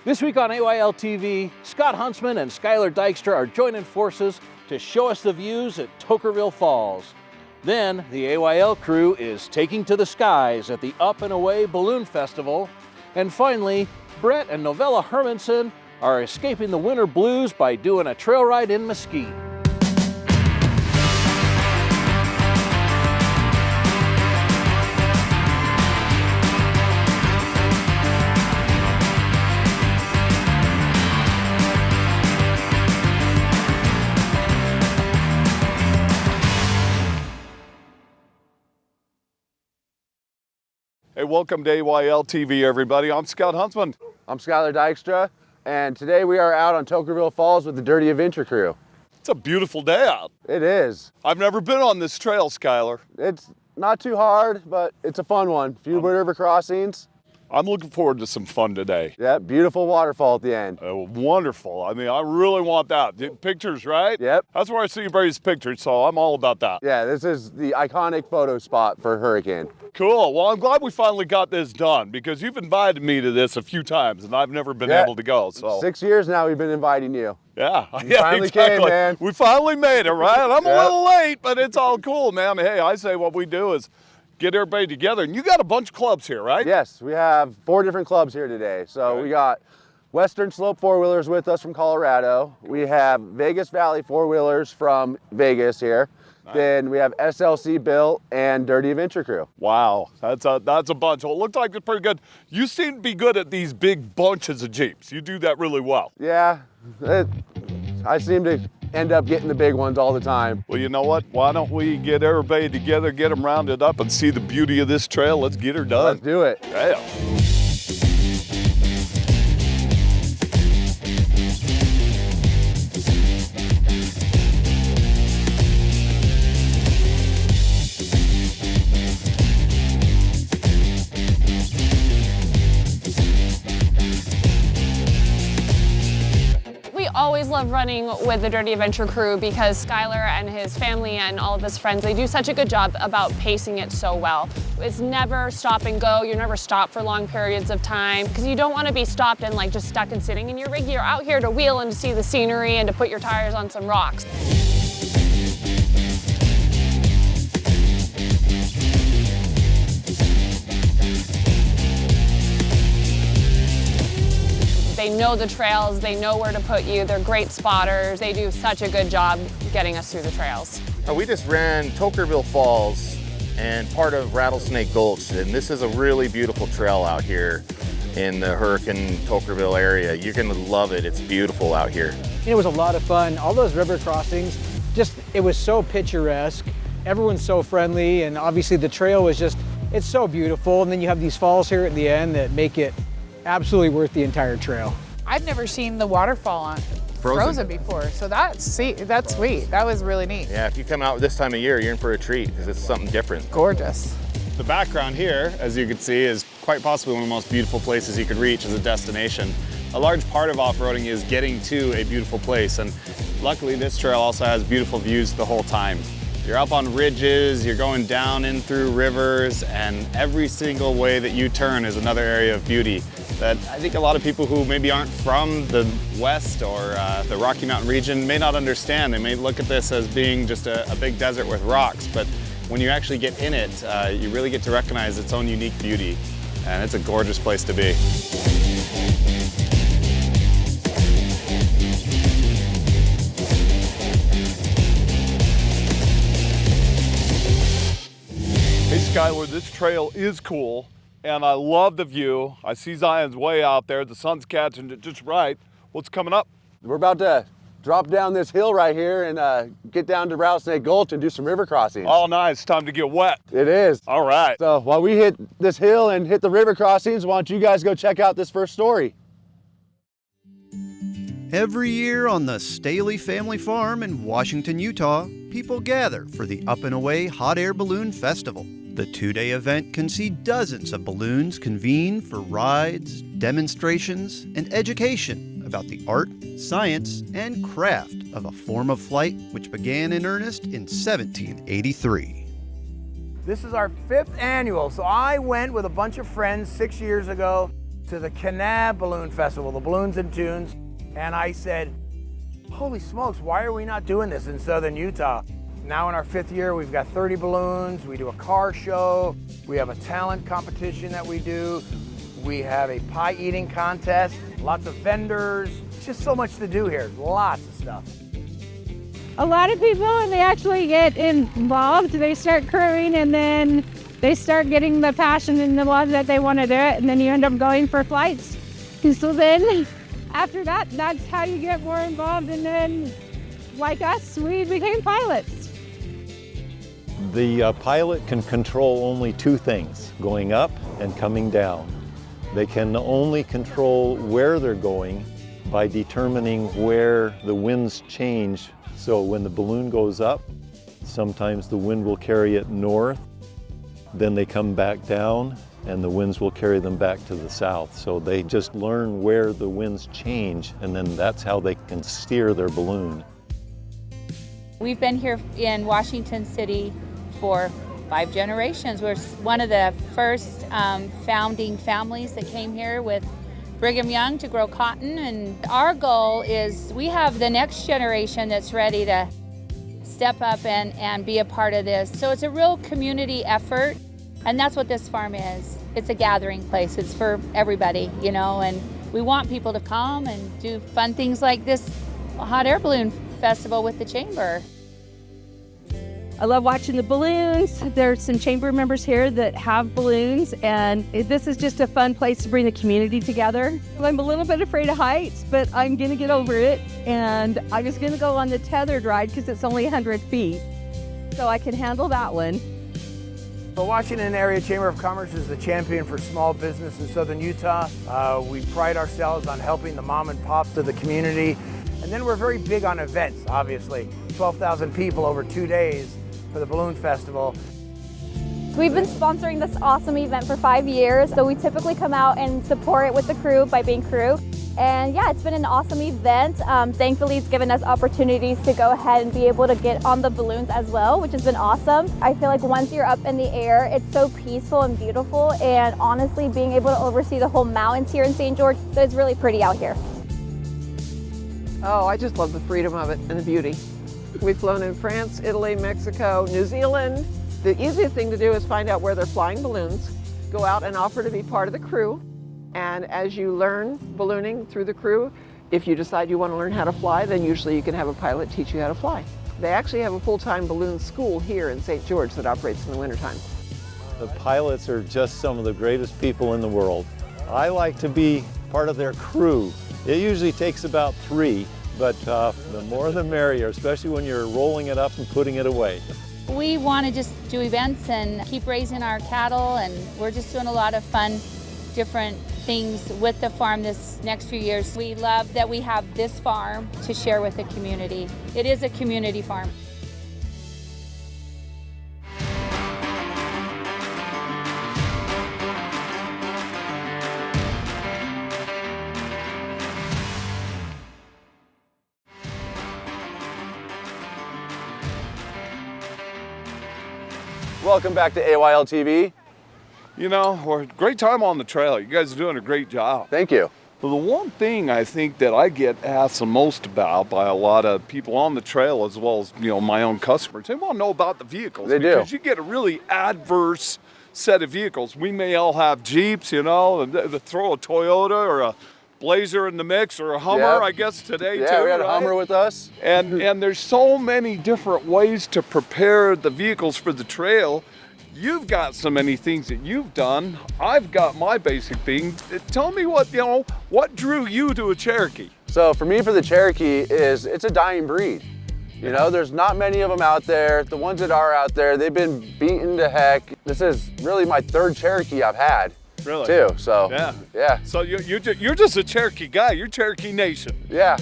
This week on AYL TV, Scott Huntsman and Skyller Dykstra are joining forces to show us the views at Toquerville Falls. Then the AYL crew is taking to the skies at the Up and Away Balloon Festival. And finally, Brett and Novella Hermansen are escaping the winter blues by doing a trail ride in Mesquite. Hey, welcome to AYL TV, everybody. I'm Scott Huntsman. I'm Skyller Dykstra, and today we are out on Toquerville Falls with the Dirty Adventure crew. It's a beautiful day out. It is. I've never been on this trail, Skyller. It's not too hard, but it's a fun one. Few river crossings. I'm looking forward to some fun today. Yeah, beautiful waterfall at the end. Wonderful. I mean, I really want that. Pictures, right? Yep. That's where I see everybody's pictures, so I'm all about that. Yeah, this is the iconic photo spot for Hurricane. Cool. Well, I'm glad we finally got this done because you've invited me to this a few times and I've never been able to go. So 6 years now we've been inviting you. Yeah, You finally came, man. We finally made it, right? I'm a little late, but it's all cool, man. Hey, I say what we do is get everybody together. And you got a bunch of clubs here, right? Yes, we have 4 different clubs here today. So we got Western Slope 4-wheelers with us from Colorado. We have Vegas Valley 4-wheelers from Vegas here. Nice. Then we have SLC Built and Dirty Adventure crew. Wow, that's a bunch. Well, it looks like it's pretty good. You seem to be good at these big bunches of Jeeps. You do that really well. Yeah, I seem to end up getting the big ones all the time. Well, you know what? Why don't we get everybody together, get them rounded up, and see the beauty of this trail? Let's get her done. Let's do it. Yeah. Always love running with the Dirty Adventure crew because Skyller and his family and all of his friends, they do such a good job about pacing it so well. It's never stop and go. You're never stopped for long periods of time because you don't want to be stopped and like just stuck and sitting in your rig. You're out here to wheel and to see the scenery and to put your tires on some rocks. They know the trails, they know where to put you, they're great spotters. They do such a good job getting us through the trails. We just ran Toquerville Falls and part of Rattlesnake Gulch, and this is a really beautiful trail out here in the Hurricane Toquerville area. You're gonna love it, it's beautiful out here. It was a lot of fun. All those river crossings, it was so picturesque. Everyone's so friendly, and obviously the trail was it's so beautiful. And then you have these falls here at the end that make it absolutely worth the entire trail. I've never seen the waterfall on Frozen before, so that's sweet. That was really neat. Yeah, if you come out this time of year, you're in for a treat because it's something different. Gorgeous. The background here, as you can see, is quite possibly one of the most beautiful places you could reach as a destination. A large part of off-roading is getting to a beautiful place, and luckily this trail also has beautiful views the whole time. You're up on ridges, you're going down in through rivers, and every single way that you turn is another area of beauty that I think a lot of people who maybe aren't from the West or the Rocky Mountain region may not understand. They may look at this as being just a big desert with rocks, but when you actually get in it, you really get to recognize its own unique beauty, and it's a gorgeous place to be. Hey, Skyller, this trail is cool, and I love the view. I see Zion's way out there. The sun's catching it just right. What's coming up? We're about to drop down this hill right here and get down to Rattlesnake Gulch and do some river crossings. Oh, nice. Time to get wet. It is. All right. So while we hit this hill and hit the river crossings, why don't you guys go check out this first story? Every year on the Staheli Family Farm in Washington, Utah, people gather for the Up and Away Hot Air Balloon Festival. The 2-day event can see dozens of balloons convene for rides, demonstrations, and education about the art, science, and craft of a form of flight which began in earnest in 1783. This is our 5th annual, so I went with a bunch of friends 6 years ago. to the Kanab Balloon Festival, the Balloons and Tunes, and I said, holy smokes, why are we not doing this in southern Utah? Now in our 5th year, we've got 30 balloons, we do a car show, we have a talent competition that we do, we have a pie eating contest, lots of vendors, just so much to do here, lots of stuff. A lot of people, and they actually get involved, they start crewing and then they start getting the passion and the love that they want to do it, and then you end up going for flights. And so then after that, that's how you get more involved, and then like us, we became pilots. The pilot can control only 2 things, going up and coming down. They can only control where they're going by determining where the winds change. So when the balloon goes up, sometimes the wind will carry it north, then they come back down and the winds will carry them back to the south. So they just learn where the winds change, and then that's how they can steer their balloon. We've been here in Washington City for 5 generations. We're one of the first founding families that came here with Brigham Young to grow cotton, and our goal is we have the next generation that's ready to step up and be a part of this. So it's a real community effort, and that's what this farm is. It's a gathering place. It's for everybody, you know, and we want people to come and do fun things like this hot air balloon festival with the chamber. I love watching the balloons. There's some chamber members here that have balloons, and this is just a fun place to bring the community together. I'm a little bit afraid of heights, but I'm gonna get over it, and I'm just gonna go on the tethered ride because it's only 100 feet, so I can handle that one. The Washington Area Chamber of Commerce is the champion for small business in southern Utah. We pride ourselves on helping the mom and pops of the community, and then we're very big on events, obviously. 12,000 people over 2 days for the Balloon Festival. We've been sponsoring this awesome event for 5 years, so we typically come out and support it with the crew by being crew. And yeah, it's been an awesome event. Thankfully, it's given us opportunities to go ahead and be able to get on the balloons as well, which has been awesome. I feel like once you're up in the air, it's so peaceful and beautiful, and honestly, being able to oversee the whole mountains here in St. George, so it's really pretty out here. Oh, I just love the freedom of it and the beauty. We've flown in France, Italy, Mexico, New Zealand. The easiest thing to do is find out where they're flying balloons, go out and offer to be part of the crew. And as you learn ballooning through the crew, if you decide you want to learn how to fly, then usually you can have a pilot teach you how to fly. They actually have a full-time balloon school here in St. George that operates in the wintertime. The pilots are just some of the greatest people in the world. I like to be part of their crew. It usually takes about 3. But the more the merrier, especially when you're rolling it up and putting it away. We want to just do events and keep raising our cattle, and we're just doing a lot of fun, different things with the farm this next few years. We love that we have this farm to share with the community. It is a community farm. Welcome back to AYL TV. You know, we're great time on the trail. You guys are doing a great job. Thank you. Well, the one thing I think that I get asked the most about by a lot of people on the trail, as well as, you know, my own customers, they want to know about the vehicles. They do. Because you get a really adverse set of vehicles. We may all have Jeeps, you know, and throw a Toyota or a Blazer in the mix, or a Hummer, Yep. I guess today too. Yeah, we had a right? Hummer with us. And there's so many different ways to prepare the vehicles for the trail. You've got so many things that you've done. I've got my basic things. Tell me what drew you to a Cherokee? So for me, for the Cherokee, it's a dying breed. You know, there's not many of them out there. The ones that are out there, they've been beaten to heck. This is really my 3rd Cherokee I've had. Really? Too, so. Yeah. So you're just a Cherokee guy. You're Cherokee Nation. Yeah.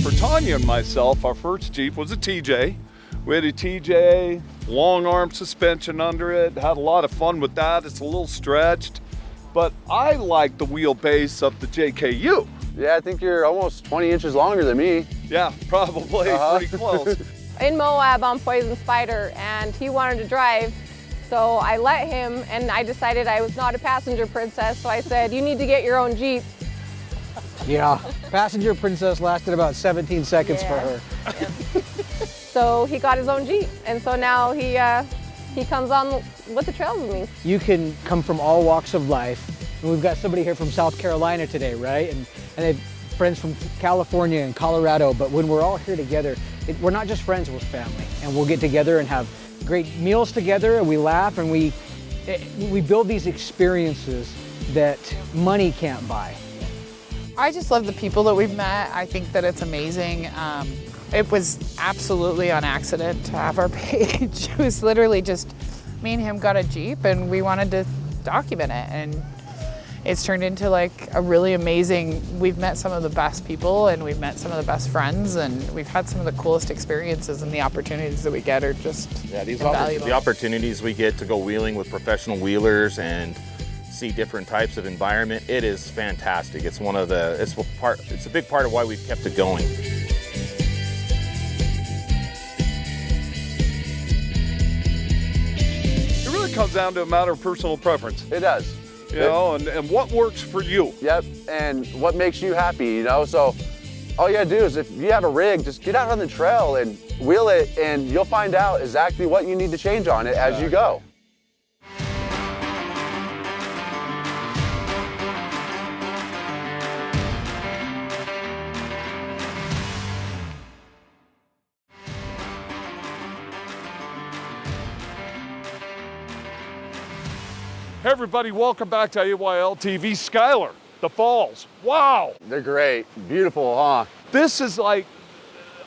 For Tanya and myself, our first Jeep was a TJ. We had a TJ, long arm suspension under it, had a lot of fun with that. It's a little stretched. but I like the wheelbase of the JKU. Yeah, I think you're almost 20 inches longer than me. Yeah, probably, pretty close. In Moab on Poison Spider, and he wanted to drive, so I let him, and I decided I was not a passenger princess, so I said, you need to get your own Jeep. Yeah, passenger princess lasted about 17 seconds for her. So he got his own Jeep, and so now he comes on with the trails with me. You can come from all walks of life. And we've got somebody here from South Carolina today, right? And they have friends from California and Colorado, but when we're all here together, we're not just friends, we're family. And we'll get together and have great meals together, and we laugh, and we build these experiences that money can't buy. I just love the people that we've met. I think that it's amazing. It was absolutely on accident to have our page. It was literally just me and him got a Jeep and we wanted to document it. And it's turned into like a really amazing, we've met some of the best people and we've met some of the best friends and we've had some of the coolest experiences, and the opportunities that we get are just invaluable. The opportunities we get to go wheeling with professional wheelers and see different types of environment, it is fantastic. It's it's a big part of why we've kept it going. It really comes down to a matter of personal preference. It does. You know, and what works for you. Yep, and what makes you happy, you know? So all you gotta do is, if you have a rig, just get out on the trail and wheel it, and you'll find out exactly what you need to change on it as you go. Hey everybody, welcome back to AYL TV. Skyller, the falls. Wow. They're great, beautiful, huh? This is like,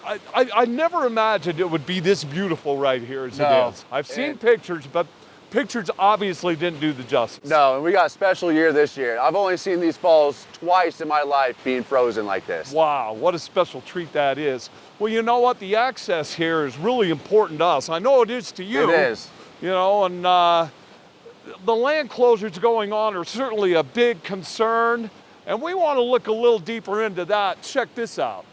I never imagined it would be this beautiful right here as it is. I've seen pictures, but pictures obviously didn't do the justice. No, and we got a special year this year. I've only seen these falls twice in my life being frozen like this. Wow, what a special treat that is. Well, you know what? The access here is really important to us. I know it is to you. It is. You know, and the land closures going on are certainly a big concern, and we want to look a little deeper into that. Check this out.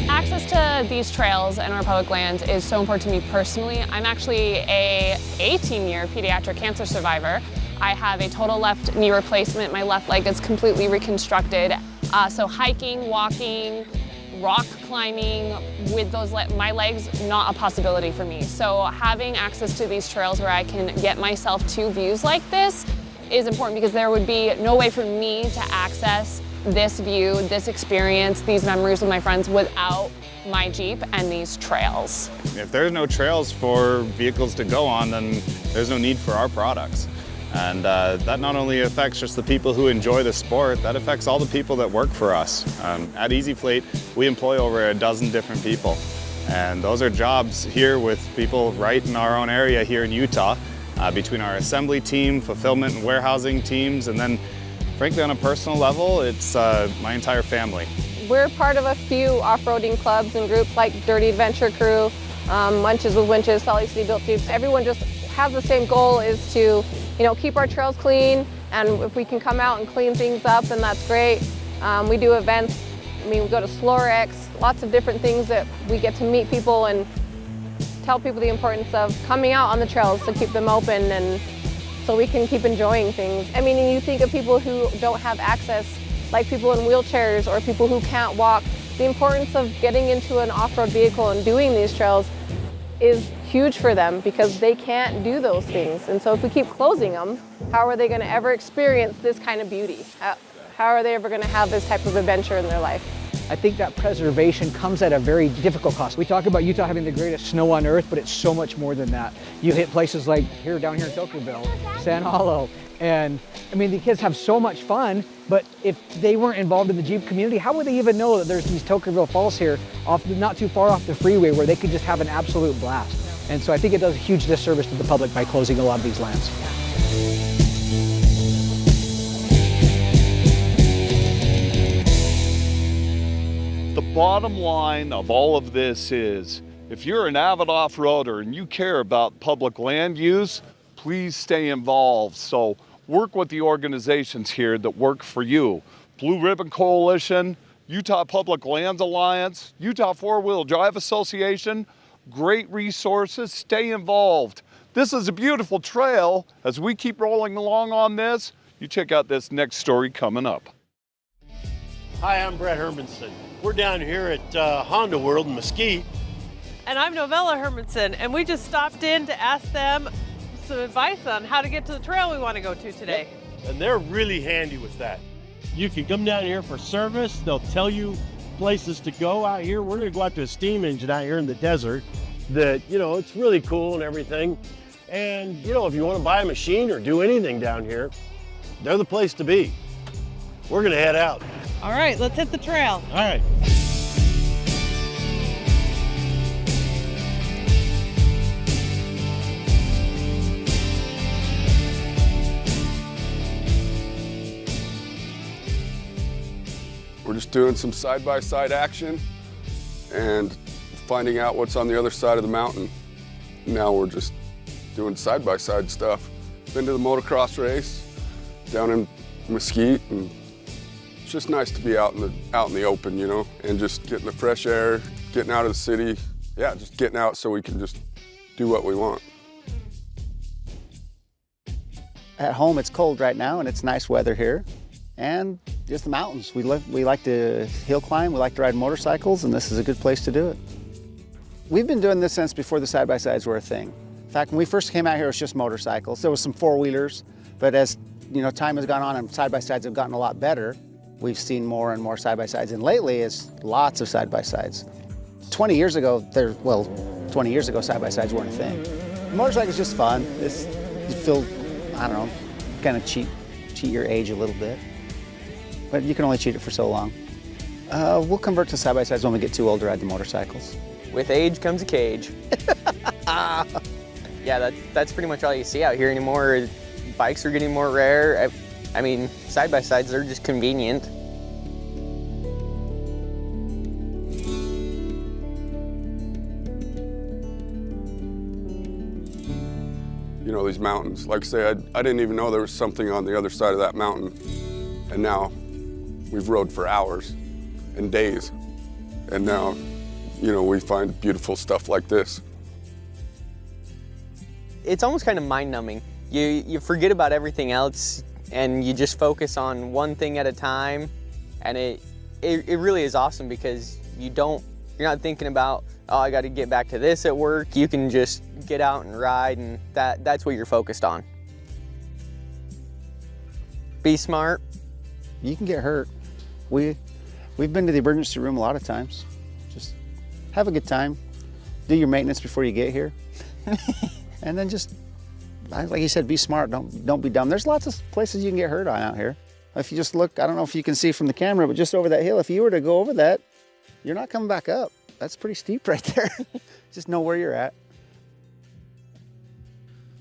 Access to these trails and our public lands is so important to me personally. I'm actually a 18-year pediatric cancer survivor. I have a total left knee replacement. My left leg is completely reconstructed. So hiking, walking, rock climbing with my legs, not a possibility for me. So having access to these trails where I can get myself to views like this is important, because there would be no way for me to access this view, this experience, these memories with my friends without my Jeep and these trails. If there's no trails for vehicles to go on, then there's no need for our products. And that not only affects just the people who enjoy the sport, that affects all the people that work for us. At Easy Fleet, we employ over a dozen different people. And those are jobs here with people right in our own area here in Utah, between our assembly team, fulfillment and warehousing teams, and then frankly on a personal level, it's my entire family. We're part of a few off-roading clubs and groups like Dirty Adventure Crew, Munches with Winches, Salt Lake City Built Jeeps. Everyone just has the same goal, is to keep our trails clean, and if we can come out and clean things up, then that's great. We do events, we go to Slorex, lots of different things that we get to meet people and tell people the importance of coming out on the trails to keep them open, and so we can keep enjoying things. I mean, you think of people who don't have access, like people in wheelchairs or people who can't walk. The importance of getting into an off-road vehicle and doing these trails is huge for them, because they can't do those things. And so if we keep closing them, how are they going to ever experience this kind of beauty? How are they ever going to have this type of adventure in their life? I think that preservation comes at a very difficult cost. We talk about Utah having the greatest snow on earth, but it's so much more than that. You hit places like down here in Toquerville, Sand Hollow, and I mean, the kids have so much fun, but if they weren't involved in the Jeep community, how would they even know that there's these Toquerville Falls here, not too far off the freeway, where they could just have an absolute blast? And so I think it does a huge disservice to the public by closing a lot of these lands. The bottom line of all of this is If you're an avid off-roader and you care about public land use, please stay involved. So work with the organizations here that work for you. Blue Ribbon Coalition, Utah Public Lands Alliance, Utah Four-Wheel Drive Association, great resources, stay involved. This is a beautiful trail. As we keep rolling along on this, you check out this next story coming up. Hi, I'm Brett Hermansen. We're down here at Honda World in Mesquite. And I'm Novella Hermansen, and we just stopped in to ask them some advice on how to get to the trail we want to go to today. Yep. And they're really handy with that. You can come down here for service. They'll tell you places to go out here. We're going to go out to a steam engine out here in the desert that, you know, it's really cool and everything. And, you know, if you want to buy a machine or do anything down here, they're the place to be. We're going to head out. All right, let's hit the trail. All right. We're just doing some side-by-side action and finding out what's on the other side of the mountain. Now we're just doing side-by-side stuff. Been to the motocross race down in Mesquite, and it's just nice to be out in the open, you know, and just getting the fresh air, getting out of the city. Yeah, just getting out so we can just do what we want. At home it's cold right now and it's nice weather here. And just the mountains. We like to hill climb, we like to ride motorcycles, and this is a good place to do it. We've been doing this since before the side-by-sides were a thing. In fact, when we first came out here, it was just motorcycles. There was some four-wheelers, but as you know, time has gone on and side-by-sides have gotten a lot better, we've seen more and more side-by-sides, and lately it's lots of side-by-sides. 20 years ago, side-by-sides weren't a thing. Motorcycles just fun. You feel, I don't know, kind of cheat your age a little bit. But you can only cheat it for so long. We'll convert to side-by-sides when we get too old to ride the motorcycles. With age comes a cage. Yeah, that's pretty much all you see out here anymore. Bikes are getting more rare. I mean, side-by-sides are just convenient. You know, these mountains, like I say, I didn't even know there was something on the other side of that mountain. And now we've rode for hours and days. And now, you know, we find beautiful stuff like this. It's almost kind of mind-numbing. You forget about everything else and you just focus on one thing at a time. And it really is awesome because you're not thinking about, oh, I got to get back to this at work. You can just get out and ride, and that's what you're focused on. Be smart. You can get hurt. We've been to the emergency room a lot of times. Just have a good time. Do your maintenance before you get here. And then just, like you said, be smart. Don't be dumb. There's lots of places you can get hurt on out here. If you just look, I don't know if you can see from the camera, but just over that hill, if you were to go over that, you're not coming back up. That's pretty steep right there. Just know where you're at.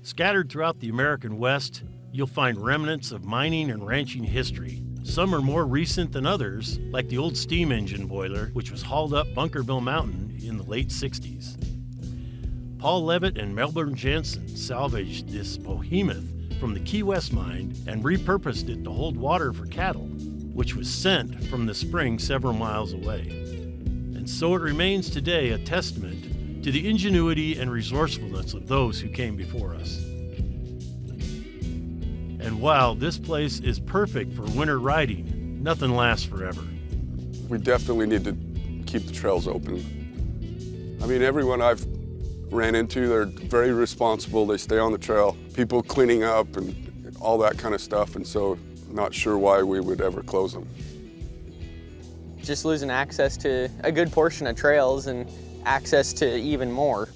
Scattered throughout the American West, you'll find remnants of mining and ranching history. Some are more recent than others, like the old steam engine boiler, which was hauled up Bunkerville Mountain in the late 60s. Paul Levitt and Melbourne Jensen salvaged this behemoth from the Key West mine and repurposed it to hold water for cattle, which was sent from the spring several miles away. And so it remains today a testament to the ingenuity and resourcefulness of those who came before us. And while this place is perfect for winter riding, nothing lasts forever. We definitely need to keep the trails open. I mean, everyone I've ran into, they're very responsible. They stay on the trail. People cleaning up and all that kind of stuff, and so not sure why we would ever close them. Just losing access to a good portion of trails and access to even more.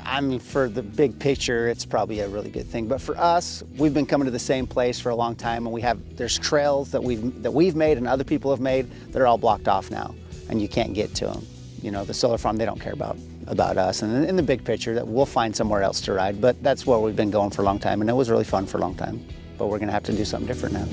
I mean, for the big picture, it's probably a really good thing. But for us, we've been coming to the same place for a long time, and there's trails that we've made and other people have made that are all blocked off now, and you can't get to them. You know, the solar farm, they don't care about us. And in the big picture, that we'll find somewhere else to ride. But that's where we've been going for a long time, and it was really fun for a long time. But we're gonna have to do something different now.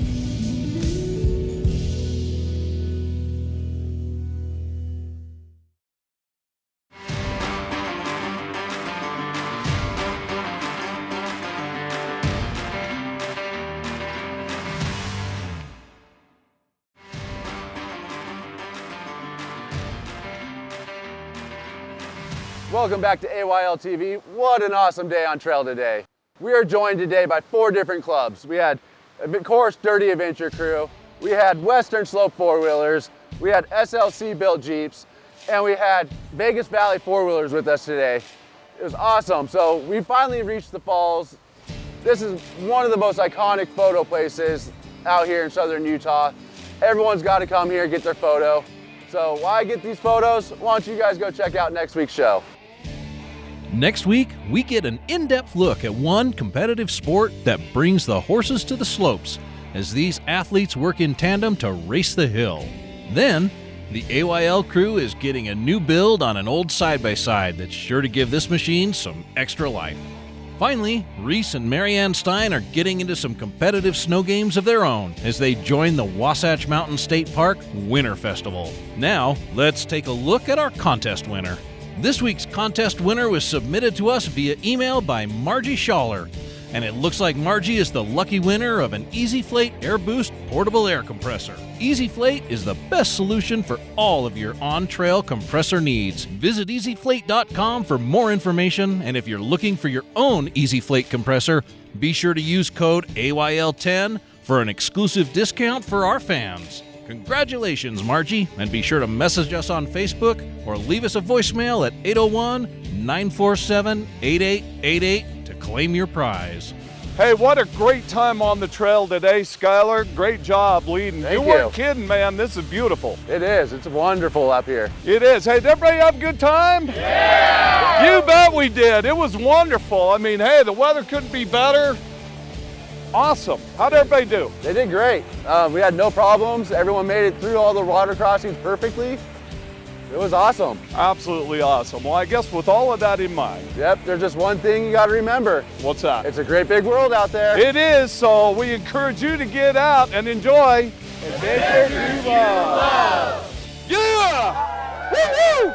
Welcome back to AYL TV. What an awesome day on trail today. We are joined today by 4 different clubs. We had, of course, Dirty Adventure Crew. We had Western Slope four-wheelers. We had SLC built Jeeps. And we had Vegas Valley four-wheelers with us today. It was awesome. So we finally reached the falls. This is one of the most iconic photo places out here in southern Utah. Everyone's got to come here, get their photo. So why get these photos? Why don't you guys go check out next week's show? Next week, we get an in-depth look at one competitive sport that brings the horses to the slopes as these athletes work in tandem to race the hill. Then, the AYL crew is getting a new build on an old side-by-side that's sure to give this machine some extra life. Finally, Reese and Marianne Stein are getting into some competitive snow games of their own as they join the Wasatch Mountain State Park Winter Festival. Now, let's take a look at our contest winner. This week's contest winner was submitted to us via email by Margie Schaller, and it looks like Margie is the lucky winner of an EasyFlate Air Boost portable air compressor. EasyFlate is the best solution for all of your on-trail compressor needs. Visit EasyFlate.com for more information, and if you're looking for your own EasyFlate compressor, be sure to use code AYL10 for an exclusive discount for our fans. Congratulations, Margie, and be sure to message us on Facebook or leave us a voicemail at 801-947-8888 to claim your prize. Hey, what a great time on the trail today, Skyller. Great job leading. Thank you. Weren't kidding, man. This is beautiful. It is. It's wonderful up here. It is. Hey, did everybody have a good time? Yeah! You bet we did. It was wonderful. I mean, hey, the weather couldn't be better. Awesome. How'd everybody do? They did great. We had no problems. Everyone made it through all the water crossings perfectly. It was awesome. Absolutely awesome. Well, I guess with all of that in mind. Yep, there's just one thing you got to remember. What's that? It's a great big world out there. It is, so we encourage you to get out and enjoy Adventure You Love. Yeah! Woo-hoo!